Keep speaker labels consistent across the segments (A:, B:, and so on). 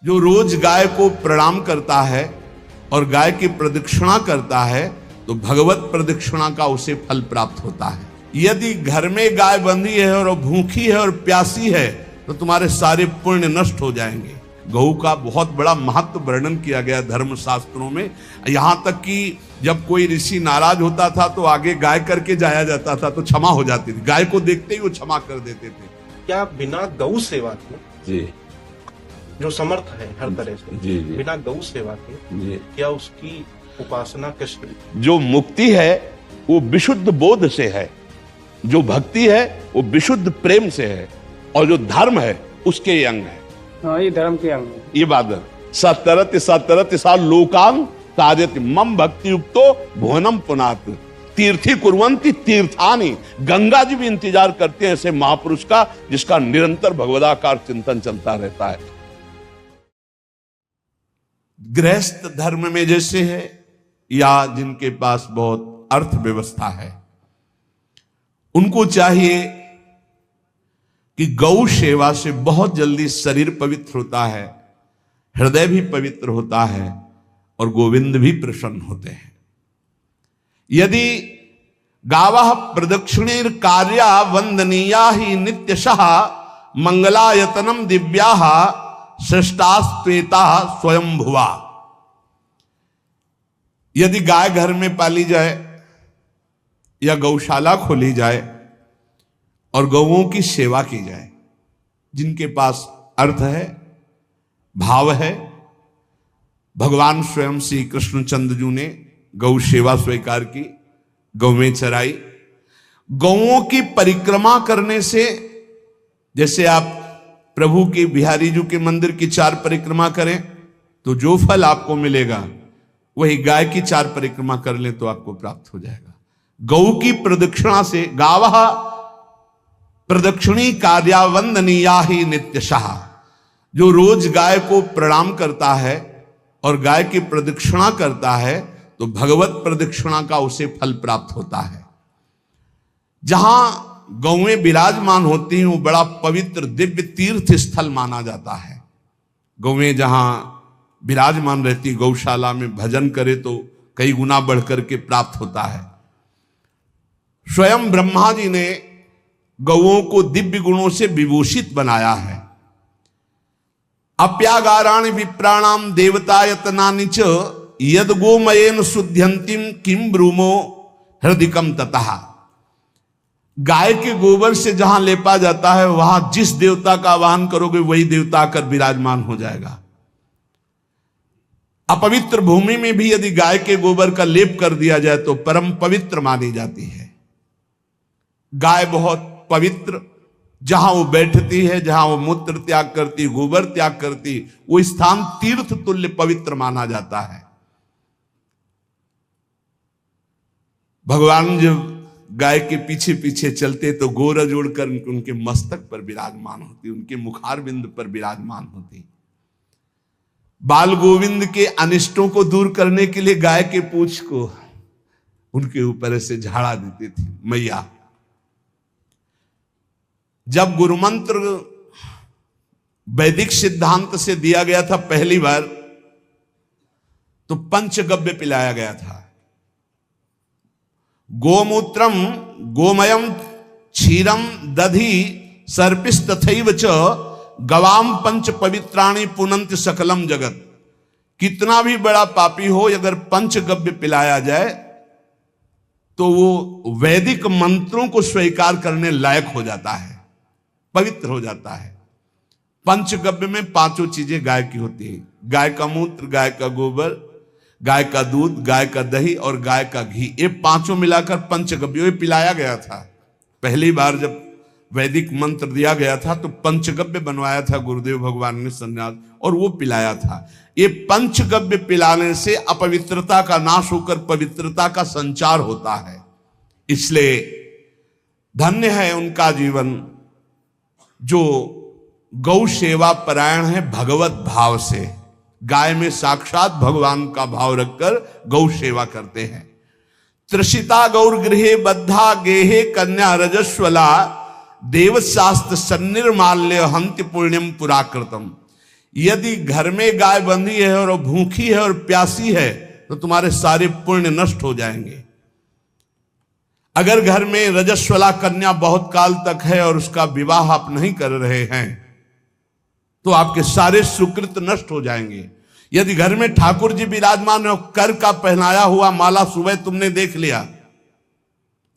A: जो रोज गाय को प्रणाम करता है और गाय की प्रदक्षिणा करता है तो भगवत प्रदक्षिणा का उसे फल प्राप्त होता है। यदि घर में गाय बंधी है और भूखी है और प्यासी है तो तुम्हारे सारे पुण्य नष्ट हो जाएंगे। गौ का बहुत बड़ा महत्व वर्णन किया गया धर्म शास्त्रों में। यहां तक कि जब कोई ऋषि नाराज होता था तो आगे गाय करके जाया जाता था तो क्षमा हो जाती थी। गाय को देखते ही वो क्षमा कर देते थे।
B: क्या बिना गौ सेवा के
C: जी
B: जो समर्थ है हर तरह से
C: जी जी
B: बिना गौ सेवा के
C: जी
B: क्या उसकी उपासना कैसे?
C: जो मुक्ति है वो विशुद्ध बोध से है, जो भक्ति है वो विशुद्ध प्रेम से है, और जो धर्म है उसके ये अंग है।
D: हाँ, ये धर्म के अंग है।
C: ये बात है। सतरति सा लोकांग ताजति मम भक्ति युक्तो भुवनम पुनात तीर्थी कुर्वन्ति तीर्थानि। गंगा जी भी इंतजार करते हैं ऐसे महापुरुष का जिसका निरंतर भगवदाकार चिंतन चलता रहता है।
A: गृहस्थ धर्म में जैसे है या जिनके पास बहुत अर्थव्यवस्था है उनको चाहिए कि गौ सेवा से बहुत जल्दी शरीर पवित्र होता है, हृदय भी पवित्र होता है और गोविंद भी प्रसन्न होते हैं। यदि गावः प्रदक्षिणेर कार्या वंदनीया ही नित्यशः मंगलायतनम दिव्याः श्रेष्ठास्त्वेता स्वयं भुवा। यदि गाय घर में पाली जाए या गौशाला खोली जाए और गौओं की सेवा की जाए, जिनके पास अर्थ है, भाव है, भगवान स्वयं श्री कृष्णचंद्र जी ने गौ सेवा स्वीकार की, गौवें चराई। गौओं की परिक्रमा करने से, जैसे आप प्रभु की बिहारी जी के मंदिर की 4 परिक्रमा करें तो जो फल आपको मिलेगा वही गाय की 4 परिक्रमा कर ले तो आपको प्राप्त हो जाएगा। गौ की प्रदक्षिणा से गावः प्रदक्षिणी कार्या वंदनीया ही नित्यशः। जो रोज गाय को प्रणाम करता है और गाय की प्रदक्षिणा करता है तो भगवत प्रदक्षिणा का उसे फल प्राप्त होता है। जहां गौएं विराजमान होती हैं वो बड़ा पवित्र दिव्य तीर्थ स्थल माना जाता है। गौएं जहां विराजमान रहती, गौशाला में भजन करे तो कई गुना बढ़कर के प्राप्त होता है। स्वयं ब्रह्मा जी ने गौओं को दिव्य गुणों से विभूषित बनाया है। अप्यागाराणि विप्राणाम देवतायतनानि च यद गोमयेन शुद्ध्यंतिम किम ब्रूमो हृदिकम ततः। गाय के गोबर से जहां लेपा जाता है वहां जिस देवता का आवाहन करोगे वही देवता आकर विराजमान हो जाएगा। अपवित्र भूमि में भी यदि गाय के गोबर का लेप कर दिया जाए तो परम पवित्र मानी जाती है। गाय बहुत पवित्र, जहां वो बैठती है, जहां वो मूत्र त्याग करती, गोबर त्याग करती, वो स्थान तीर्थ तुल्य पवित्र माना जाता है। भगवान जब गाय के पीछे पीछे चलते तो गोरज उड़कर उनके मस्तक पर विराजमान होती, उनके मुखारविंद पर विराजमान होती। बाल गोविंद के अनिष्टों को दूर करने के लिए गाय के पूंछ को उनके ऊपर ऐसे झाड़ा देती थी मैया। जब गुरुमंत्र वैदिक सिद्धांत से दिया गया था पहली बार तो पंचगव्य पिलाया गया था। गोमूत्रम गोमयम क्षीरम दधि सर्पिस्तथैव च गवाम पंच पवित्राणि पुनंत सकलम जगत। कितना भी बड़ा पापी हो अगर पंचगव्य पिलाया जाए तो वो वैदिक मंत्रों को स्वीकार करने लायक हो जाता है, पवित्र हो जाता है। पंचगव्य में 5 चीजें गाय की होती है। गाय का मूत्र, गाय का गोबर, गाय का दूध, गाय का दही और गाय का घी, ये 5 मिलाकर पंचगव्य पिलाया गया था। पहली बार जब वैदिक मंत्र दिया गया था तो पंचगव्य बनवाया था गुरुदेव भगवान ने संन्यास, और वो पिलाया था। ये पंचगव्य पिलाने से अपवित्रता का नाश होकर पवित्रता का संचार होता है। इसलिए धन्य है उनका जीवन जो गौ सेवा परायण है भगवत भाव से। गाय में साक्षात भगवान का भाव रखकर गौ सेवा करते हैं। त्रिषिता गौर गृहे बद्धा गेहे कन्या रजस्वला देवशास्त्र सन्निर्माल्य हंति पुण्यम पुराकृतम। यदि घर में गाय बंधी है और भूखी है और प्यासी है तो तुम्हारे सारे पुण्य नष्ट हो जाएंगे। अगर घर में रजस्वला कन्या बहुत काल तक है और उसका विवाह आप नहीं कर रहे हैं तो आपके सारे सुकृत नष्ट हो जाएंगे। यदि घर में ठाकुर जी विराजमान है, कर का पहनाया हुआ माला सुबह तुमने देख लिया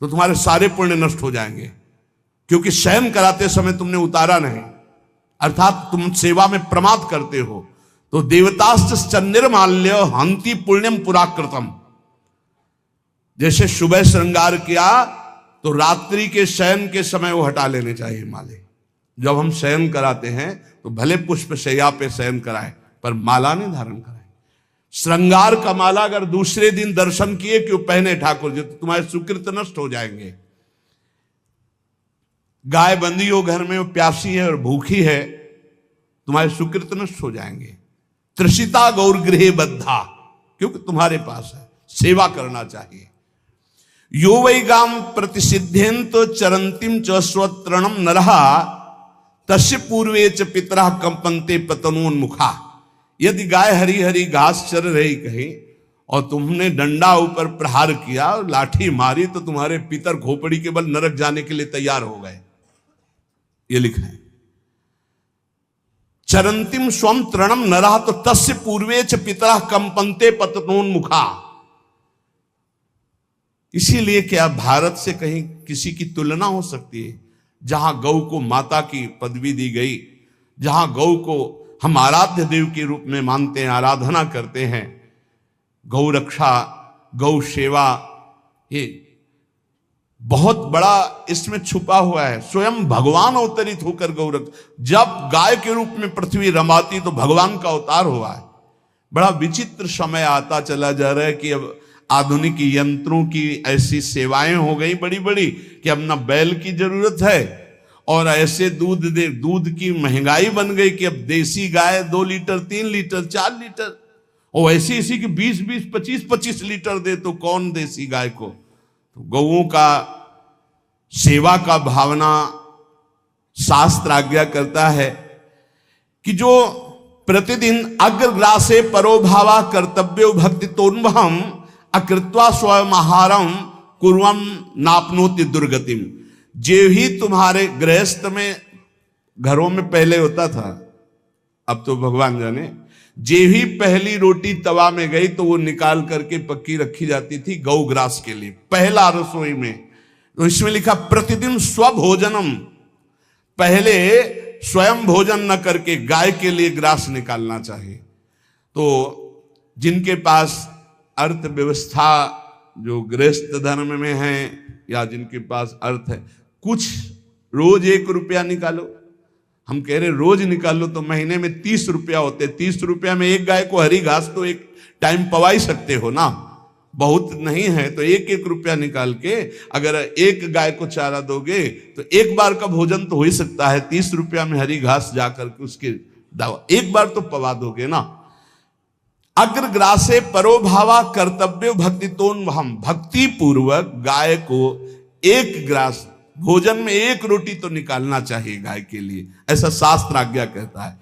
A: तो तुम्हारे सारे पुण्य नष्ट हो जाएंगे, क्योंकि शयन कराते समय तुमने उतारा नहीं, अर्थात तुम सेवा में प्रमाद करते हो। तो देवताश्च निर्माल्य हंति पुण्यम पुराकृतम, जैसे सुबह श्रृंगार किया तो रात्रि के शयन के समय वो हटा लेने चाहिए माले। जब हम शयन कराते हैं तो भले पुष्प शैया पे शयन कराएं पर माला नहीं धारण कराएं। श्रृंगार का माला अगर दूसरे दिन दर्शन किए क्यों पहने ठाकुर जी तो तुम्हारे सुकृत नष्ट हो जाएंगे। गाय बंदी हो घर में, वो प्यासी है और भूखी है, तुम्हारे सुकृत नष्ट हो जाएंगे। त्रिषिता गौर गृहे बद्धा, क्योंकि तुम्हारे पास है, सेवा करना चाहिए। यो वै गाम प्रतिसिद्धेन तो चरंतिम च स्वतरणम नरहा तस्य पूर्वे च पितरा कंपन्ते पतनोन्मुखा। यदि गाय हरी हरी घास चर रही कहीं और तुमने डंडा ऊपर प्रहार किया और लाठी मारी तो तुम्हारे पितर खोपड़ी के बल नरक जाने के लिए तैयार हो गए, ये लिखा है। चरंतिम स्वम तृणम नरः तो तस्य पूर्वे च पितरा कंपन्ते पतनोन्मुखा। इसीलिए क्या भारत से कहीं किसी की तुलना हो सकती है जहां गौ को माता की पदवी दी गई, जहां गौ को हम आराध्य देव के रूप में मानते हैं, आराधना करते हैं। गौ रक्षा, गौ सेवा, ये बहुत बड़ा इसमें छुपा हुआ है। स्वयं भगवान अवतरित होकर गौ रक्षा, जब गाय के रूप में पृथ्वी रमाती तो भगवान का अवतार हुआ है। बड़ा विचित्र समय आता चला जा रहा है कि अब आधुनिक यंत्रों की ऐसी सेवाएं हो गई बड़ी बड़ी कि अब ना बैल की जरूरत है और ऐसे दूध की महंगाई बन गई कि अब देसी गाय 2 लीटर 3 लीटर 4 लीटर और ऐसी ऐसी कि 20-20 25-25 लीटर दे तो कौन देसी गाय को। तो गौओं का सेवा का भावना शास्त्र आज्ञा करता है कि जो प्रतिदिन अग्रग्रासे परोभावा कर्तव्यो भक्ति तोन्वहम अकृत्वा स्वयं आहारम कुर्वम नापनोति दुर्गतिम। जे ही तुम्हारे गृहस्थ में घरों में पहले होता था, अब तो भगवान जाने, जे ही पहली रोटी तवा में गई तो वो निकाल करके पक्की रखी जाती थी गौग्रास के लिए, पहला रसोई में। तो इसमें लिखा प्रतिदिन स्वभोजनम, पहले स्वयं भोजन न करके गाय के लिए ग्रास निकालना चाहिए। तो जिनके पास अर्थव्यवस्था जो गृहस्थ धर्म में है या जिनके पास अर्थ है, कुछ रोज 1 रुपया निकालो। हम कह रहे रोज निकालो तो महीने में 30 रुपया होते, 30 रुपया में एक गाय को हरी घास तो एक टाइम पवा ही सकते हो ना, बहुत नहीं है तो 1-1 रुपया निकाल के अगर एक गाय को चारा दोगे तो एक बार का भोजन तो हो ही सकता है। 30 रुपया में हरी घास जाकर के उसके दावा एक बार तो पवा दोगे ना। अग्रग्रासे परोभावा कर्तव्य भक्ति तोन्वहम, भक्ति पूर्वक गाय को 1 ग्रास भोजन में 1 रोटी तो निकालना चाहिए गाय के लिए, ऐसा शास्त्र आज्ञा कहता है।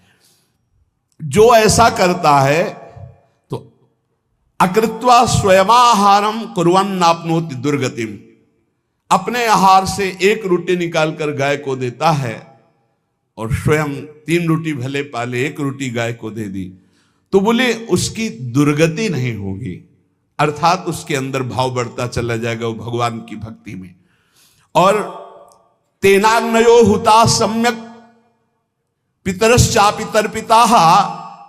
A: जो ऐसा करता है तो अकृत्वा स्वयमाहारम कुर्वन् नाप्नोति दुर्गतिम, अपने आहार से 1 रोटी निकालकर गाय को देता है और स्वयं 3 रोटी भले पाले 1 रोटी गाय को दे दी तो बोले उसकी दुर्गति नहीं होगी, अर्थात उसके अंदर भाव बढ़ता चला जाएगा वो भगवान की भक्ति में। और तेनाग्नयो हुता सम्यक पितरश्चा पितर्पिता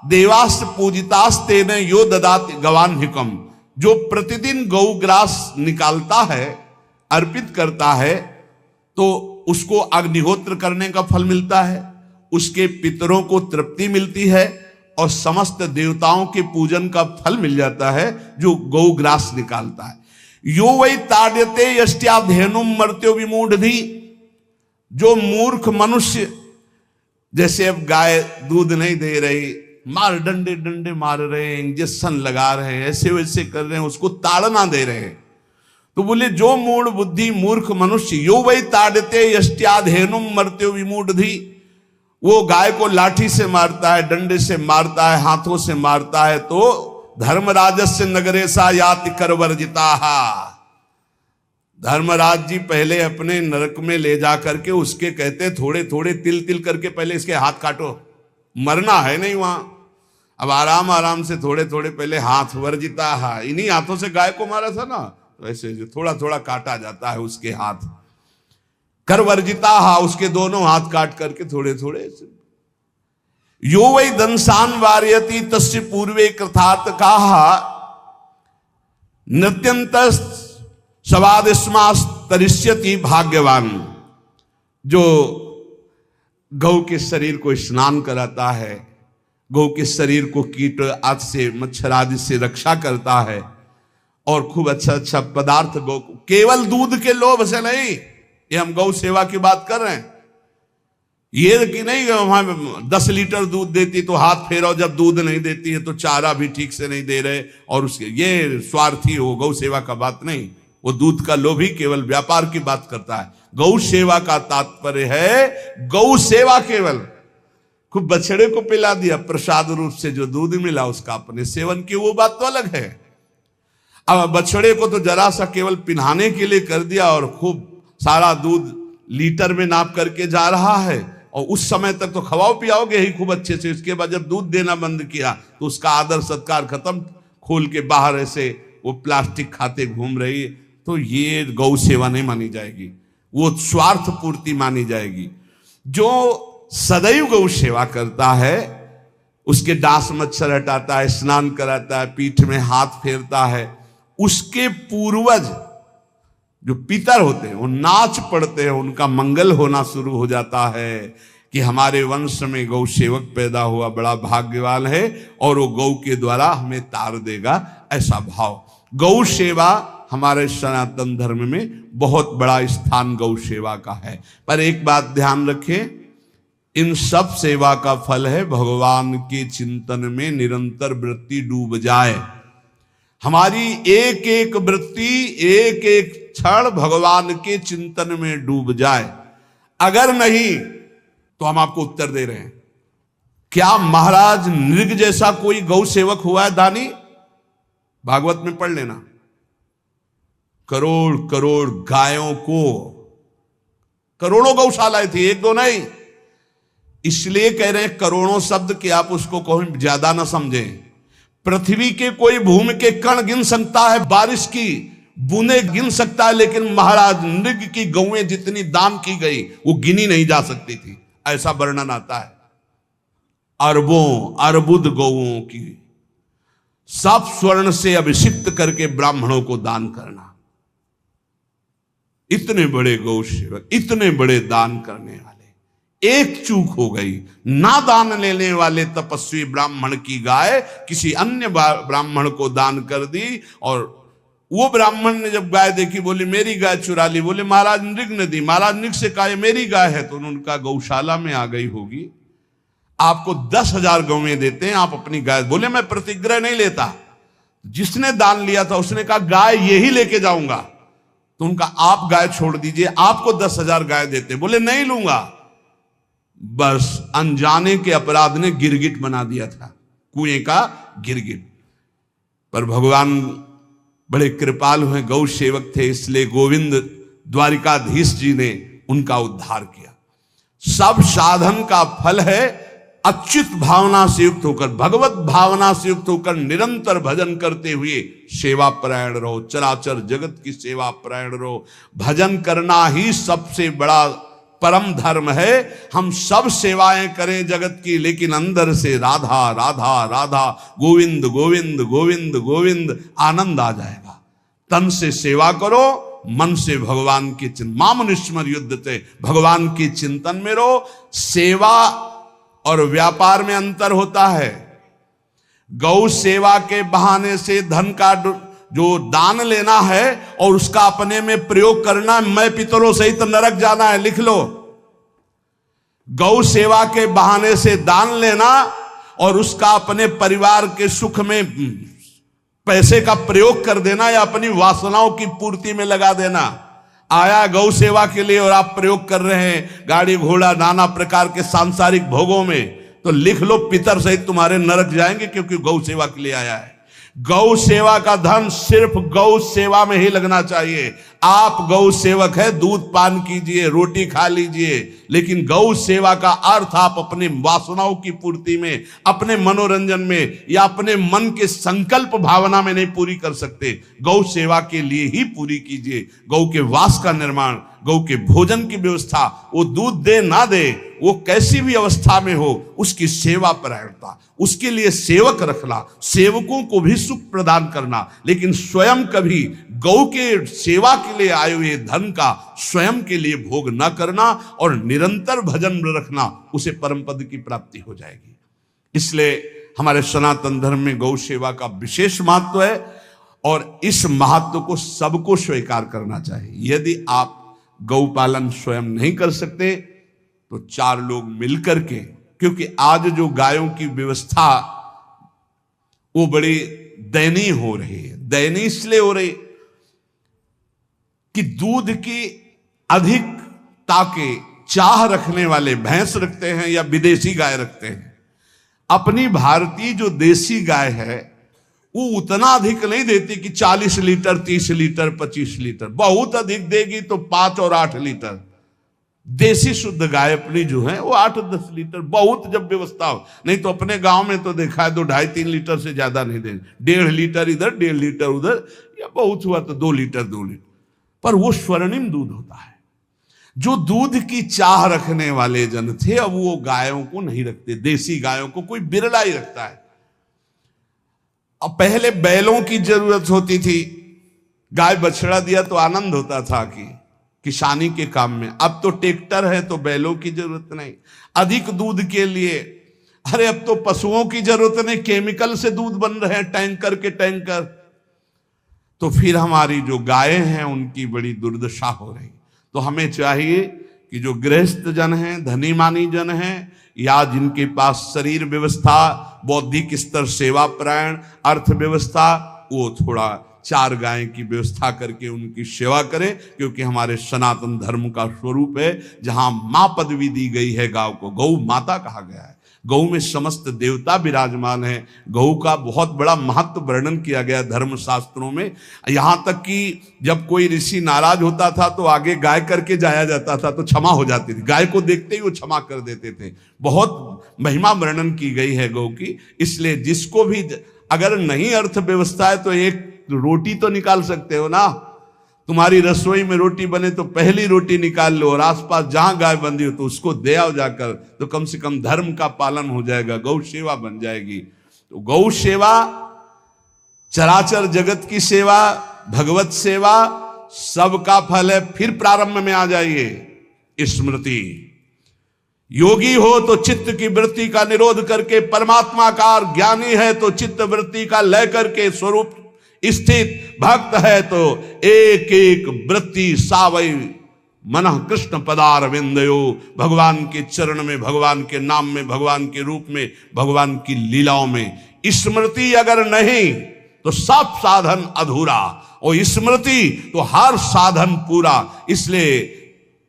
A: देवास्त पूजितास्तेन यो ददाति गवान्हिकम। जो प्रतिदिन गौग्रास निकालता है, अर्पित करता है तो उसको अग्निहोत्र करने का फल मिलता है, उसके पितरों को तृप्ति मिलती है और समस्त देवताओं के पूजन का फल मिल जाता है जो गौग्रास निकालता है। यो वै ताड्यते यष्ट्याधेनुम मर्त्यो विमूढ़धि, जो मूर्ख मनुष्य, जैसे अब गाय दूध नहीं दे रही, मार डंडे डंडे मार रहे हैं, इंजेक्शन लगा रहे हैं, ऐसे वैसे कर रहे हैं, उसको ताड़ना दे रहे हैं। तो बोले जो मूढ़ बुद्धि मूर्ख मनुष्य, यो वै ताड्यते यष्ट्याधेनुम मर्त्यो विमूढ़धि, वो गाय को लाठी से मारता है, डंडे से मारता है, हाथों से मारता है, तो धर्मराजस्य नगरेशा याति करवर्जिता। धर्मराज जी पहले अपने नरक में ले जा करके उसके कहते थोड़े थोड़े तिल तिल करके पहले इसके हाथ काटो, मरना है नहीं वहां। अब आराम आराम से थोड़े थोड़े पहले हाथ वर्जिता, इन्हीं हाथों से गाय को मारा था ना, वैसे थोड़ा थोड़ा काटा जाता है उसके हाथ। कर वर्जिता, उसके दोनों हाथ काट करके थोड़े थोड़े। यो वै दंसान वार्यति तस्य पूर्वे कृतार्थ कहा नृत्यंत सवादिस्मास तरिष्यति भाग्यवान। जो गौ के शरीर को स्नान कराता है, गौ के शरीर को कीट आदि से मच्छर आदि से रक्षा करता है, और खूब अच्छा अच्छा पदार्थ गौ, केवल दूध के लोभ से नहीं, ये हम गौ सेवा की बात कर रहे हैं। ये कि नहीं वहां 10 लीटर दूध देती तो हाथ फेरो, जब दूध नहीं देती है तो चारा भी ठीक से नहीं दे रहे, और उसके ये स्वार्थी हो, गौ सेवा का बात नहीं। वो दूध का लोभी केवल व्यापार की बात करता है। गौ सेवा का तात्पर्य है गौ सेवा केवल, खूब बछड़े को पिला दिया प्रसाद रूप से, जो दूध मिला उसका अपने सेवन की, वो बात तो अलग है। अब बछड़े को तो जरा सा केवल पिन्हाने के लिए कर दिया, और खूब सारा दूध लीटर में नाप करके जा रहा है, और उस समय तक तो खवाओ पियाओगे ही खूब अच्छे से। इसके बाद जब दूध देना बंद किया तो उसका आदर सत्कार खत्म, खोल के बाहर ऐसे वो प्लास्टिक खाते घूम रही, तो ये गौ सेवा नहीं मानी जाएगी, वो स्वार्थ पूर्ति मानी जाएगी। जो सदैव गौ सेवा करता है, उसके डांस मच्छर हटाता है, स्नान कराता है, पीठ में हाथ फेरता है, उसके पूर्वज जो पितर होते हैं वो नाच पड़ते हैं, उनका मंगल होना शुरू हो जाता है कि हमारे वंश में गौ सेवक पैदा हुआ, बड़ा भाग्यवान है, और वो गौ के द्वारा हमें तार देगा, ऐसा भाव। गौ सेवा हमारे सनातन धर्म में बहुत बड़ा स्थान गौ सेवा का है। पर एक बात ध्यान रखें, इन सब सेवा का फल है भगवान के चिंतन में निरंतर वृत्ति डूब जाए। हमारी एक एक वृत्ति, एक एक क्षण भगवान के चिंतन में डूब जाए। अगर नहीं तो हम आपको उत्तर दे रहे हैं, क्या महाराज नृग जैसा कोई गौ सेवक हुआ है दानी? भागवत में पढ़ लेना, करोड़ करोड़ गायों को, करोड़ों गौशालाएं थी, एक दो नहीं। इसलिए कह रहे हैं करोड़ों शब्द कि आप उसको कहीं ज्यादा ना समझें। पृथ्वी के कोई भूमि के कण गिन सकता है, बारिश की बूंदे गिन सकता है, लेकिन महाराज नृग की गौएं जितनी दान की गई वो गिनी नहीं जा सकती थी, ऐसा वर्णन आता है। अरबों अर्बुद गौओं की सब स्वर्ण से अभिषिक्त करके ब्राह्मणों को दान करना। इतने बड़े गौ सेवक, इतने बड़े दान करने वाले, एक चूक हो गई, ना दान लेने वाले तपस्वी ब्राह्मण की गाय किसी अन्य ब्राह्मण को दान कर दी, और वो ब्राह्मण ने जब गाय देखी बोली मेरी गाय चुरा ली, बोले महाराज नृग ने दी। महाराज नृग से कहा मेरी गाय है, तो उनका गौशाला में आ गई होगी, आपको 10,000 गौएं देते हैं, आप अपनी गाय। बोले मैं प्रतिग्रह नहीं लेता। जिसने दान लिया था उसने कहा गाय यही लेके जाऊंगा, तो उनका आप गाय छोड़ दीजिए, आपको 10,000 गाय देते। बोले नहीं लूंगा। बस अनजाने के अपराध ने गिरगिट बना दिया था, कुएं का गिरगिट। पर भगवान बड़े कृपाल हुए, गौ सेवक थे, इसलिए गोविंद द्वारिकाधीश जी ने उनका उद्धार किया। सब साधन का फल है अच्युत भावना से युक्त होकर, भगवत भावना से युक्त होकर निरंतर भजन करते हुए सेवा परायण रहो, चराचर जगत की सेवा परायण रहो। भजन करना ही सबसे बड़ा परम धर्म है। हम सब सेवाएं करें जगत की, लेकिन अंदर से राधा राधा राधा, गोविंद गोविंद गोविंद गोविंद, आनंद आ जाएगा। तन से सेवा करो, मन से भगवान के चिंतन, मामनुष्मर युद्ध से भगवान के चिंतन में रहो। सेवा और व्यापार में अंतर होता है। गौ सेवा के बहाने से धन का जो दान लेना है और उसका अपने में प्रयोग करना, मैं पितरों सहित नरक जाना है, लिख लो। गौ सेवा के बहाने से दान लेना और उसका अपने परिवार के सुख में पैसे का प्रयोग कर देना या अपनी वासनाओं की पूर्ति में लगा देना, आया गौ सेवा के लिए और आप प्रयोग कर रहे हैं गाड़ी घोड़ा नाना प्रकार के सांसारिक भोगों में, तो लिख लो पितर सहित तुम्हारे नरक जाएंगे, क्योंकि गौ सेवा के लिए आया है। गौ सेवा का धन सिर्फ गौ सेवा में ही लगना चाहिए। आप गौ सेवक है, दूध पान कीजिए, रोटी खा लीजिए, लेकिन गौ सेवा का अर्थ आप अपनी वासनाओं की पूर्ति में, अपने मनोरंजन में या अपने मन के संकल्प भावना में नहीं पूरी कर सकते। गौ सेवा के लिए ही पूरी कीजिए। गौ के वास का निर्माण, गौ के भोजन की व्यवस्था, वो दूध दे ना दे, वो कैसी भी अवस्था में हो, उसकी सेवा परायणता, उसके लिए सेवक रखना, सेवकों को भी सुख प्रदान करना, लेकिन स्वयं कभी गौ के सेवा के लिए आए हुए धन का स्वयं के लिए भोग न करना और निरंतर भजन रखना, उसे परम पद की प्राप्ति हो जाएगी। इसलिए हमारे सनातन धर्म में गौ सेवा का विशेष महत्व है और इस महत्व को सबको स्वीकार करना चाहिए। यदि आप गौ पालन स्वयं नहीं कर सकते तो 4 लोग मिलकर के, क्योंकि आज जो गायों की व्यवस्था वो बड़ी दयनीय हो रही है। दयनीय इसलिए हो रही कि दूध की अधिकता के चाह रखने वाले भैंस रखते हैं या विदेशी गाय रखते हैं। अपनी भारतीय जो देसी गाय है वो उतना अधिक नहीं देती कि 40 लीटर 30 लीटर 25 लीटर, बहुत अधिक देगी तो 5 और 8 लीटर। देसी शुद्ध गाय अपनी जो है वो 8-10 लीटर, बहुत जब व्यवस्था हो। नहीं तो अपने गांव में तो देखा है 2-2.5-3 लीटर से ज्यादा नहीं देंगे। 1.5 लीटर इधर 1.5 लीटर उधर, या बहुत हुआ तो 2 लीटर 2 लीटर, पर वो स्वर्णिम दूध होता है। जो दूध की चाह रखने वाले जन थे अब वो गायों को नहीं रखते, देसी गायों को कोई बिरला ही रखता है। अब पहले बैलों की जरूरत होती थी, गाय बछड़ा दिया तो आनंद होता था कि किसानी के काम में। अब तो ट्रैक्टर है तो बैलों की जरूरत नहीं। अधिक दूध के लिए, अरे अब तो पशुओं की जरूरत नहीं, केमिकल से दूध बन रहे हैं, टैंकर के टैंकर। तो फिर हमारी जो गायें हैं उनकी बड़ी दुर्दशा हो रही। तो हमें चाहिए कि जो गृहस्थ जन हैं, धनी मानी जन हैं, या जिनके पास शरीर व्यवस्था, बौद्धिक स्तर सेवा परायण, अर्थव्यवस्था, वो थोड़ा 4 गाय की व्यवस्था करके उनकी सेवा करें, क्योंकि हमारे सनातन धर्म का स्वरूप है। जहां मां पदवी दी गई है गांव को, गौ माता कहा गया है। गौ में समस्त देवता विराजमान है। गौ का बहुत बड़ा महत्व वर्णन किया गया धर्म शास्त्रों में। यहां तक कि जब कोई ऋषि नाराज होता था तो आगे गाय करके जाया जाता था तो क्षमा हो जाती थी। गाय को देखते ही वो क्षमा कर देते थे। बहुत महिमा वर्णन की गई है गौ की। इसलिए जिसको भी, अगर नहीं अर्थव्यवस्था है तो एक रोटी तो निकाल सकते हो ना। तुम्हारी रसोई में रोटी बने तो पहली रोटी निकाल लो, और आसपास जहां गाय बंधी हो तो उसको दे आओ जाकर, तो कम से कम धर्म का पालन हो जाएगा, गौ सेवा बन जाएगी। तो गौ सेवा, चराचर जगत की सेवा, भगवत सेवा, सबका फल है। फिर प्रारंभ में आ जाइए स्मृति। योगी हो तो चित्त की वृत्ति का निरोध करके परमात्माकार, ज्ञानी है तो चित्त वृत्ति का लय करके स्वरूप स्थित, भक्त है तो एक एक वृत्ति सावई मनः कृष्ण पदार विंदयो। भगवान के चरण में, भगवान के नाम में, भगवान के रूप में, भगवान की लीलाओं में स्मृति अगर नहीं तो सब साधन अधूरा, और स्मृति तो हर साधन पूरा। इसलिए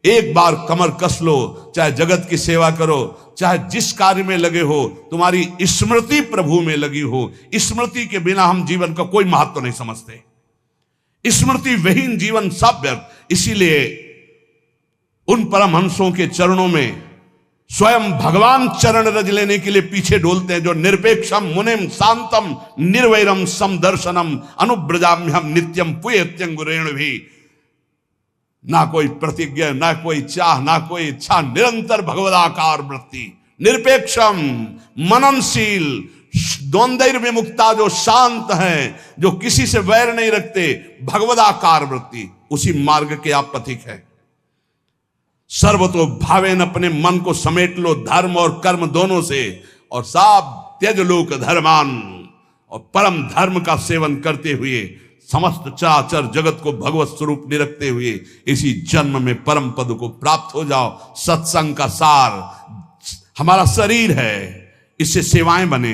A: एक बार कमर कस लो, चाहे जगत की सेवा करो, चाहे जिस कार्य में लगे हो, तुम्हारी स्मृति प्रभु में लगी हो। स्मृति के बिना हम जीवन का कोई महत्व नहीं समझते। स्मृति विहीन जीवन सब व्यर्थ। इसीलिए उन परमहंसों के चरणों में स्वयं भगवान चरण रज लेने के लिए पीछे डोलते हैं, जो निरपेक्षम मुनिम शांतम निर्वैरम समदर्शनम अनुब्रजाम्यहम नित्यम पुयत्यंगुरेण भी। ना कोई प्रतिज्ञा, ना कोई चाह, ना कोई इच्छा, निरंतर भगवदाकार वृत्ति, निरपेक्षम मननशील, द्वंद्व विमुक्ता, जो शांत हैं, जो किसी से वैर नहीं रखते, भगवदाकार वृत्ति, उसी मार्ग के आप पथिक हैं। सर्वतो भावेन अपने मन को समेट लो धर्म और कर्म दोनों से, और साब त्यज लोक धर्मान, और परम धर्म का सेवन करते हुए समस्त चराचर जगत को भगवत स्वरूप निरखते हुए इसी जन्म में परम पद को प्राप्त हो जाओ। सत्संग का सार हमारा शरीर है, इससे सेवाएं बने।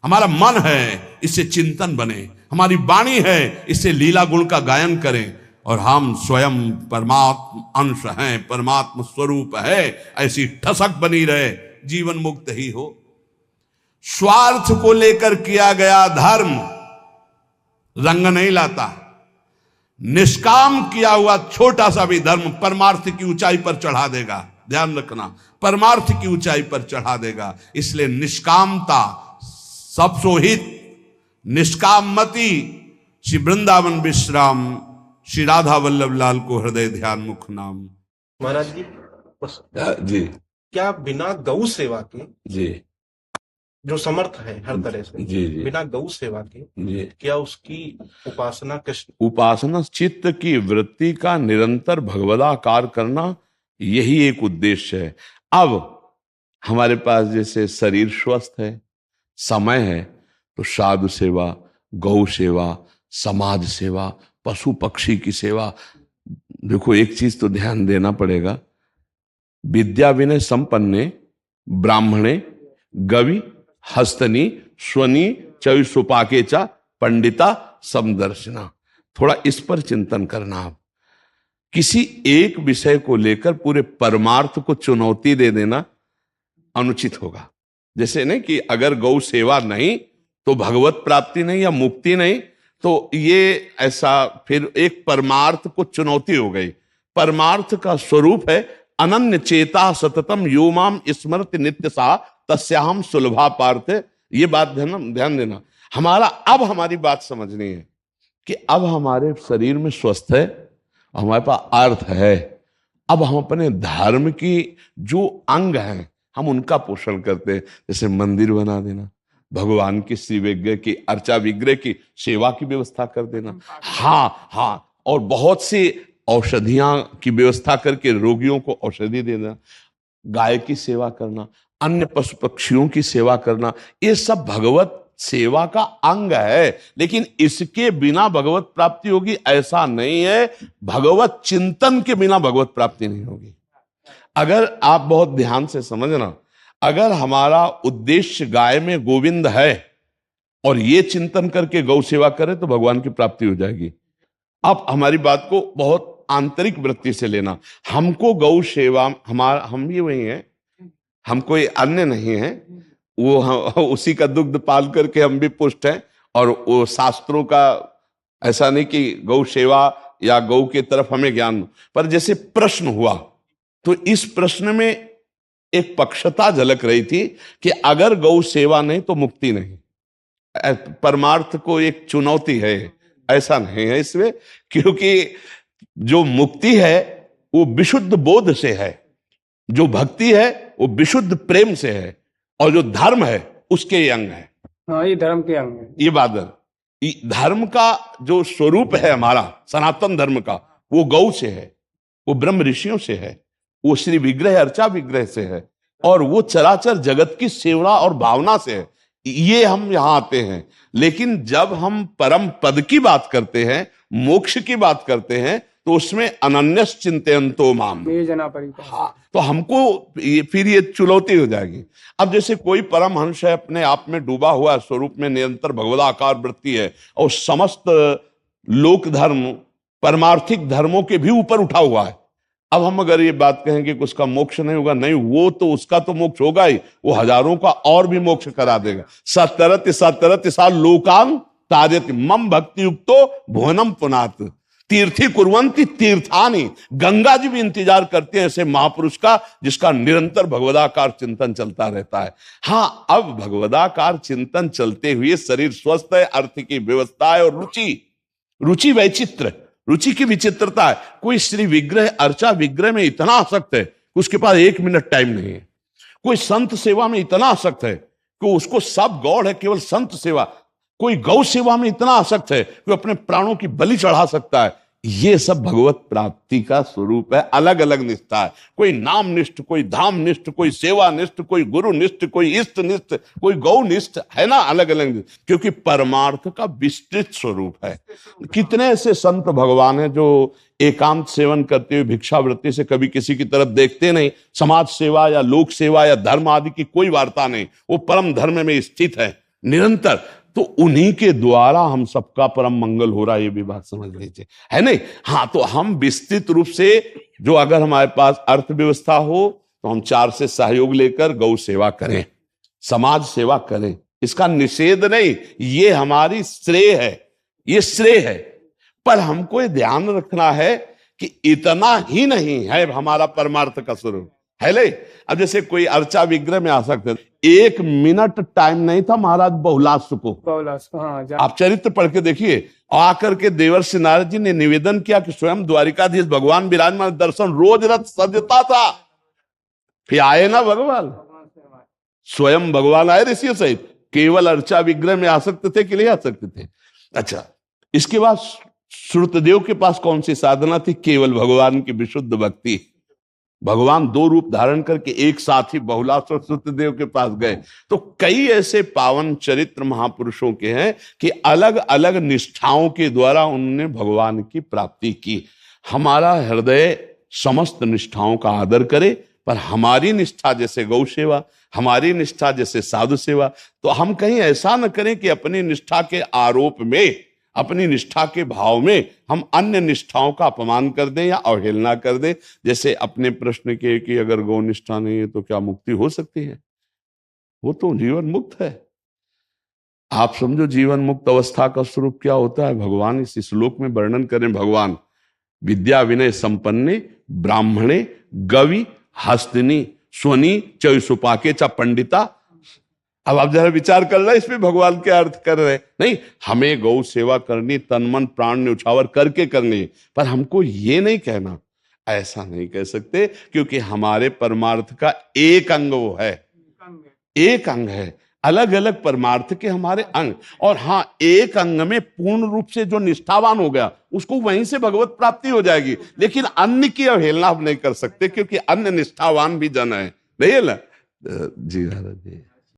A: हमारा मन है, इससे चिंतन बने। हमारी वाणी है, इससे लीला गुण का गायन करें। और हम स्वयं परमात्म अंश हैं, परमात्म स्वरूप है, ऐसी ठसक बनी रहे, जीवन मुक्त ही हो। स्वार्थ को लेकर किया गया धर्म रंग नहीं लाता। निष्काम किया हुआ छोटा सा भी धर्म परमार्थ की ऊंचाई पर चढ़ा देगा। ध्यान रखना, परमार्थ की ऊंचाई पर चढ़ा देगा। इसलिए निष्कामता सब सोहित, निष्कामति। श्री वृंदावन विश्राम श्री राधा वल्लभ लाल को हृदय ध्यान मुख नाम।
B: महाराज जी बस
C: जी
B: क्या बिना गौ सेवा के,
C: जी
B: जो समर्थ है हर तरह से,
C: जी जी
B: बिना गौ सेवा के
C: जी
B: क्या उसकी उपासना कृष्ण?
C: उपासना चित्त की वृत्ति का निरंतर भगवदाकार करना, यही एक उद्देश्य है। अब हमारे पास जैसे शरीर स्वस्थ है, समय है, तो साधु सेवा, गौ सेवा, समाज सेवा, पशु पक्षी की सेवा। देखो एक चीज तो ध्यान देना पड़ेगा, विद्या विनय संपन्ने ब्राह्मणे गवि हस्तनी स्वनी चविसुपाके चा पंडिता समदर्शना। थोड़ा इस पर चिंतन करना। आप किसी एक विषय को लेकर पूरे परमार्थ को चुनौती दे देना अनुचित होगा। जैसे नहीं कि अगर गौ सेवा नहीं तो भगवत प्राप्ति नहीं या मुक्ति नहीं, तो ये ऐसा फिर एक परमार्थ को चुनौती हो गई। परमार्थ का स्वरूप है अनन्य चेता सततम यो माम स्मरति नित्य सा तस्याहम सुलभा पार्थ। ये बात ध्यान देना। हमारी बात समझनी है कि अब हमारे शरीर में स्वस्थ है, हमारे पास अर्थ है। अब हम अपने धर्म की जो अंग हैं हम उनका पोषण करते हैं। जैसे मंदिर बना देना, भगवान की श्री विग्रह की अर्चा विग्रह की सेवा की व्यवस्था कर देना। हाँ, और बहुत सी औषधियां की व्यवस्था करके रोगियों को औषधि देना, गाय की सेवा करना, अन्य पशु पक्षियों की सेवा करना, ये सब भगवत सेवा का अंग है। लेकिन इसके बिना भगवत प्राप्ति होगी ऐसा नहीं है। भगवत चिंतन के बिना भगवत प्राप्ति नहीं होगी। अगर आप बहुत ध्यान से समझना, अगर हमारा उद्देश्य गाय में गोविंद है और ये चिंतन करके गौ सेवा करें तो भगवान की प्राप्ति हो जाएगी। अब हमारी बात को बहुत आंतरिक वृत्ति से लेना। हमको गौ सेवा, हम भी वही हैं, हम कोई अन्य नहीं है। उसी का दुग्ध पाल करके हम भी पुष्ट हैं। और वो शास्त्रों का ऐसा नहीं कि गौ सेवा या गौ की तरफ हमें ज्ञान, पर जैसे प्रश्न हुआ तो इस प्रश्न में एक पक्षता झलक रही थी कि अगर गौ सेवा नहीं तो मुक्ति नहीं। परमार्थ को एक चुनौती है, ऐसा नहीं है इसमें। क्योंकि जो मुक्ति है वो विशुद्ध बोध से है, जो भक्ति है वो विशुद्ध प्रेम से है, और जो धर्म है उसके ये अंग है।
D: हाँ, ये धर्म के अंग है।
C: ये बात है। धर्म का जो स्वरूप है हमारा सनातन धर्म का, वो गौ से है, वो ब्रह्म ऋषियों से है, वो श्री विग्रह अर्चा विग्रह से है, और वो चराचर जगत की सेवा और भावना से है। ये हम यहां आते हैं। लेकिन जब हम परम पद की बात करते हैं, मोक्ष की बात करते हैं, तो उसमें अनन्यस चिंतयन्तो माम,
D: ये जना परिकर।
C: हाँ, तो हमको फिर ये चुनौती हो जाएगी। अब जैसे कोई परमहंस है, अपने आप में डूबा हुआ स्वरूप में निरंतर भगवदाकार वृत्ति है, और समस्त लोक धर्म परमार्थिक धर्मों के भी ऊपर उठा हुआ है। अब हम अगर ये बात कहें कि उसका मोक्ष नहीं होगा, नहीं, वो तो उसका तो मोक्ष होगा ही, वो हजारों का और भी मोक्ष करा देगा। सतरति सा लोकान तार्यति मम भक्ति युक्तो भुवनम पुनात तीर्थी कुर्वन्ति तीर्थानि। गंगा जी भी इंतजार करते हैं ऐसे महापुरुष का जिसका निरंतर भगवदाकार चिंतन चलता रहता है। हाँ, अब भगवदाकार चिंतन चलते हुए शरीर स्वस्थ है, अर्थ की व्यवस्था है, और रुचि वैचित्र, रुचि की विचित्रता है। कोई श्री विग्रह अर्चा विग्रह में इतना आसक्त है कि उसके पास 1 मिनट टाइम नहीं है। कोई संत सेवा में इतना आसक्त है कि उसको सब गौड़ है केवल संत सेवा। कोई गौ सेवा में इतना आसक्त है कि अपने प्राणों की बलि चढ़ा सकता है। ये सब भगवत प्राप्ति का स्वरूप है। अलग अलग निष्ठा है, कोई नाम निष्ठ, कोई धाम निष्ठ, कोई सेवा निष्ठ, कोई गुरु निष्ठ, कोई इष्ट निष्ठ, कोई गौ निष्ठ, है ना, अलग अलग। क्योंकि परमार्थ का विस्तृत स्वरूप है। कितने ऐसे संत भगवान हैं जो एकांत सेवन करते हुए भिक्षावृत्ति से कभी किसी की तरफ देखते नहीं, समाज सेवा या लोक सेवा या धर्म आदि की कोई वार्ता नहीं, वो परम धर्म में स्थित है निरंतर। तो उन्हीं के द्वारा हम सबका परम मंगल हो रहा है, ये भी बात समझ लीजिए, है नहीं? हाँ, तो हम विस्तृत रूप से जो अगर हमारे पास अर्थव्यवस्था हो तो हम 4 से सहयोग लेकर गौ सेवा करें, समाज सेवा करें, इसका निषेध नहीं, ये हमारी श्रेय है, ये श्रेय है। पर हमको ये ध्यान रखना है कि इतना ही नहीं है हमारा परमार्थ का स्वरूप, है ले? अब जैसे कोई अर्चा विग्रह में आ सकते, 1 मिनट टाइम नहीं था महाराज बहुलास को।
D: बहुलास, हाँ,
C: आप चरित्र पढ़ के देखिए, आकर के देवर्षि नारद जी ने निवेदन किया कि स्वयं द्वारिकाधीश भगवान विराजमान, दर्शन रोज रथ सजता था, फिर आए ना भगवान, स्वयं भगवान आए ऋषियों सहित, केवल अर्चा विग्रह में आ सकते थे कि नहीं आ सकते थे? अच्छा, इसके बाद श्रुतदेव के पास कौन सी साधना थी? केवल भगवान की विशुद्ध भक्ति। भगवान 2 रूप धारण करके एक साथ ही बहुलास और श्रुतदेव के पास गए। तो कई ऐसे पावन चरित्र महापुरुषों के हैं कि अलग अलग निष्ठाओं के द्वारा उन्होंने भगवान की प्राप्ति की। हमारा हृदय समस्त निष्ठाओं का आदर करे, पर हमारी निष्ठा जैसे गौ सेवा, हमारी निष्ठा जैसे साधु सेवा, तो हम कहीं ऐसा न करें कि अपनी निष्ठा के आरोप में, अपनी निष्ठा के भाव में हम अन्य निष्ठाओं का अपमान कर दें या अवहेलना कर दें। जैसे अपने प्रश्न के कि अगर गौ निष्ठा नहीं है तो क्या मुक्ति हो सकती है? वो तो जीवन मुक्त है। आप समझो जीवन मुक्त अवस्था का स्वरूप क्या होता है। भगवान इस श्लोक में वर्णन करें, भगवान विद्या विनय संपन्ने ब्राह्मणे गवि हस्तिनी स्वनी चयुसुपाके च पंडिता। अब आप जरा विचार कर रहे, इसमें भगवान के अर्थ कर रहे नहीं। हमें गौ सेवा करनी, तन मन प्राण न्यौछावर करके करनी, पर हमको ये नहीं कहना, ऐसा नहीं कह सकते, क्योंकि हमारे परमार्थ का एक अंग वो है, एक अंग है। अलग अलग परमार्थ के हमारे अंग, और हाँ, एक अंग में पूर्ण रूप से जो निष्ठावान हो गया उसको वहीं से भगवत प्राप्ति हो जाएगी। लेकिन अन्य की अवहेलना हम नहीं कर सकते, क्योंकि अन्य निष्ठावान भी जन है, नहीं है ना जी?